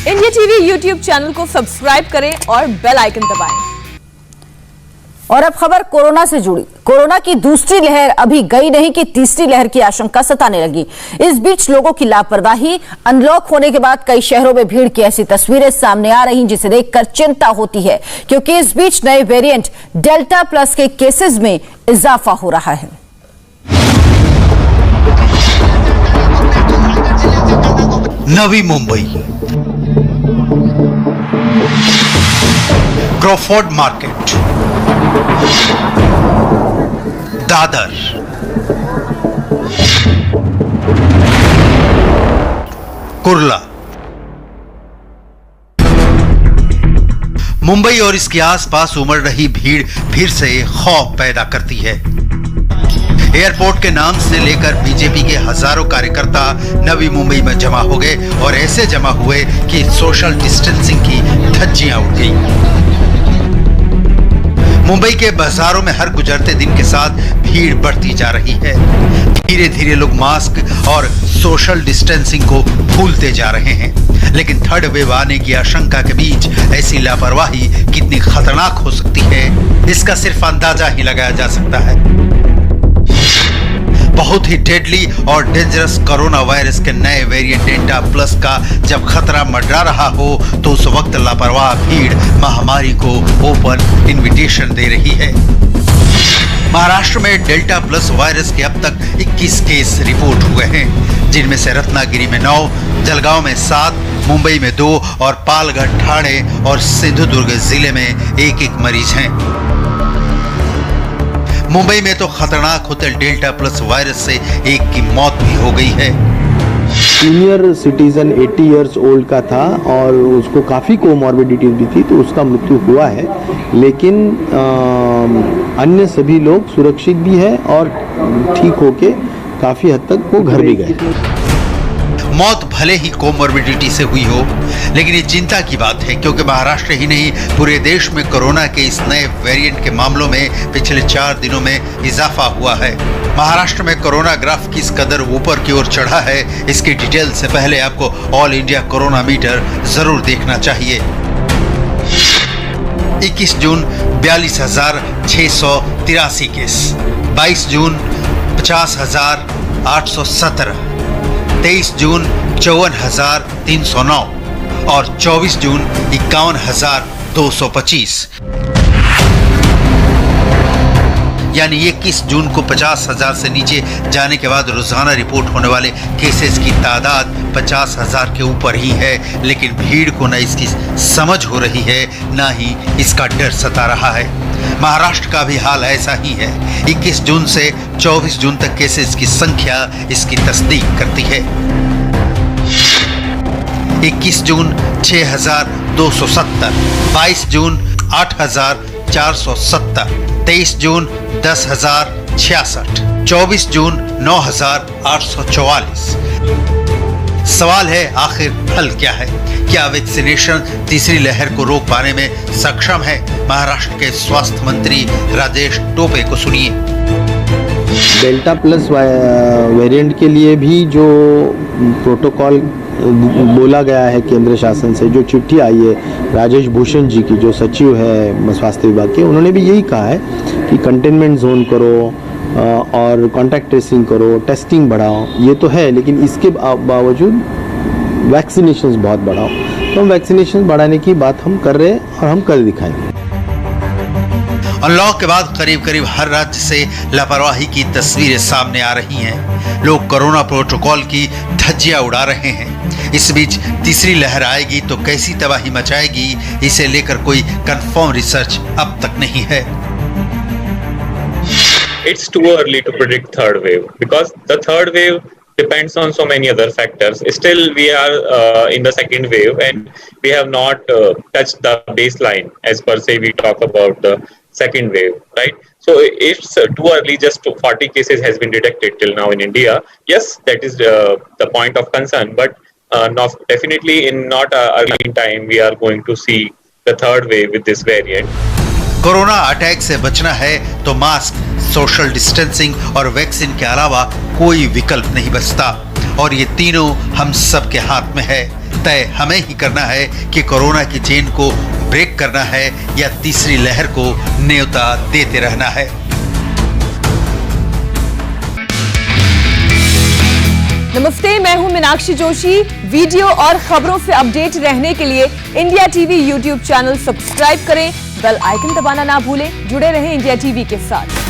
India TV YouTube channel को subscribe करें और बेल आइकन दबाएं। और अब खबर कोरोना से जुड़ी। कोरोना की दूसरी लहर अभी गई नहीं कि तीसरी लहर की आशंका सताने लगी। इस बीच लोगों की लापरवाही, अनलॉक होने के बाद कई शहरों में भीड़ की ऐसी तस्वीरें सामने आ रही जिसे देखकर चिंता होती है, क्योंकि इस बीच नए वेरिएंट डेल्टा प्लस के केसेस में इजाफा हो रहा है। Navi Mumbai, Crawford market, Dadar, Kurla. मुंबई और इसके आसपास उमड़ रही भीड़ फिर से खौफ पैदा करती है। एयरपोर्ट के नाम से लेकर बीजेपी के हजारों कार्यकर्ता नवी मुंबई में जमा हो गए और ऐसे जमा हुए कि सोशल डिस्टेंसिंग की धज्जियां उड़ गई। मुंबई के बाजारों में हर गुजरते दिन के साथ भीड़ बढ़ती जा रही है। धीरे धीरे लोग मास्क और सोशल डिस्टेंसिंग को भूलते जा रहे हैं, लेकिन थर्ड वेव आने की आशंका के बीच ऐसी लापरवाही कितनी खतरनाक हो सकती है, इसका सिर्फ अंदाजा ही लगाया जा सकता है। बहुत ही डेडली और डेंजरस कोरोना वायरस के नए वेरिएंट डेल्टा प्लस का जब खतरा मंडरा रहा हो, तो उस वक्त लापरवाह भीड़ महामारी को ओपन इनविटेशन दे रही है। महाराष्ट्र में डेल्टा प्लस वायरस के अब तक 21 केस रिपोर्ट हुए हैं, जिनमें से रत्नागिरी में 9, जलगांव में 7, मुंबई में 2 और पालघर, ठाणे और सिंधुदुर्ग जिले में 1-1 मरीज हैं। मुंबई में तो खतरनाक होते डेल्टा प्लस वायरस से एक की मौत भी हो गई है। सीनियर सिटीजन 80 इयर्स ओल्ड का था और उसको काफ़ी कोमॉर्बिडिटीज भी थी, तो उसका मृत्यु हुआ है। लेकिन अन्य सभी लोग सुरक्षित भी है और ठीक होके काफ़ी हद तक वो घर भी गए। मौत भले ही कोमॉर्बिडिटी से हुई हो, लेकिन ये चिंता की बात है, क्योंकि महाराष्ट्र ही नहीं पूरे देश में कोरोना के इस नए वेरिएंट के मामलों में पिछले 4 दिनों में इजाफा हुआ है। महाराष्ट्र में कोरोना ग्राफ किस कदर ऊपर की ओर चढ़ा है, इसकी डिटेल से पहले आपको ऑल इंडिया कोरोना मीटर जरूर देखना चाहिए। 21 जून 42,683 केस, 22 जून 50,817, 23 जून 54,309 और 24 जून 51,225। यानी 21 जून को 50,000 से नीचे जाने के बाद रोजाना रिपोर्ट होने वाले केसेस की तादाद 50,000 के ऊपर ही है, लेकिन भीड़ को न इसकी समझ हो रही है, ना ही इसका डर सता रहा है। महाराष्ट्र का भी हाल ऐसा ही है। 21 जून से 24 जून तक केसेस की संख्या इसकी तस्दीक करती है। 21 जून 6,270, 22 जून 8,470, 23 जून 10,066, 24 जून 9,844। सवाल है, आखिर हल क्या है? क्या वैक्सीनेशन तीसरी लहर को रोक पाने में सक्षम है? महाराष्ट्र के स्वास्थ्य मंत्री राजेश टोपे को सुनिए। डेल्टा प्लस वेरिएंट के लिए भी जो प्रोटोकॉल बोला गया है केंद्र शासन से, जो चिट्ठी आई है राजेश भूषण जी की, जो सचिव है स्वास्थ्य विभाग के, उन्होंने भी यही कहा है कि कंटेनमेंट जोन करो और कॉन्टैक्ट ट्रेसिंग करो, टेस्टिंग बढ़ाओ। ये तो है, लेकिन इसके बावजूद वैक्सीनेशन बहुत बढ़ाओ। तो हम वैक्सीनेशन बढ़ाने की बात हम कर रहे हैं और हम कर दिखाएंगे। अनलॉक के बाद करीब करीब हर राज्य से लापरवाही की तस्वीरें सामने आ रही हैं। लोग कोरोना प्रोटोकॉल की धज्जियां उड़ा रहे हैं। इस बीच तीसरी लहर आएगी तो कैसी तबाही मचाएगी, इसे लेकर कोई कंफर्म रिसर्च अब तक नहीं है। It's too early to predict third wave because the third wave depends on so many other factors. Still, we are in the second wave and we have not touched the baseline as per se we talk about the second wave, right? So it's too early. Just 40 cases has been detected till now in India. Yes, that is the point of concern, but definitely in not early time we are going to see the third wave with this variant. Corona attack से बचना है तो mask, social distancing और vaccine के अलावा कोई विकल्प नहीं बचता। और ये तीनों हम सबके हाथ में है। तय हमें ही करना है कि कोरोना की चेन को ब्रेक करना है या तीसरी लहर को न्योता देते रहना है। नमस्ते, मैं हूं मीनाक्षी जोशी। वीडियो और खबरों से अपडेट रहने के लिए India TV YouTube channel subscribe करें, बेल आइकन दबाना ना भूलें। जुड़े रहें इंडिया टीवी के साथ।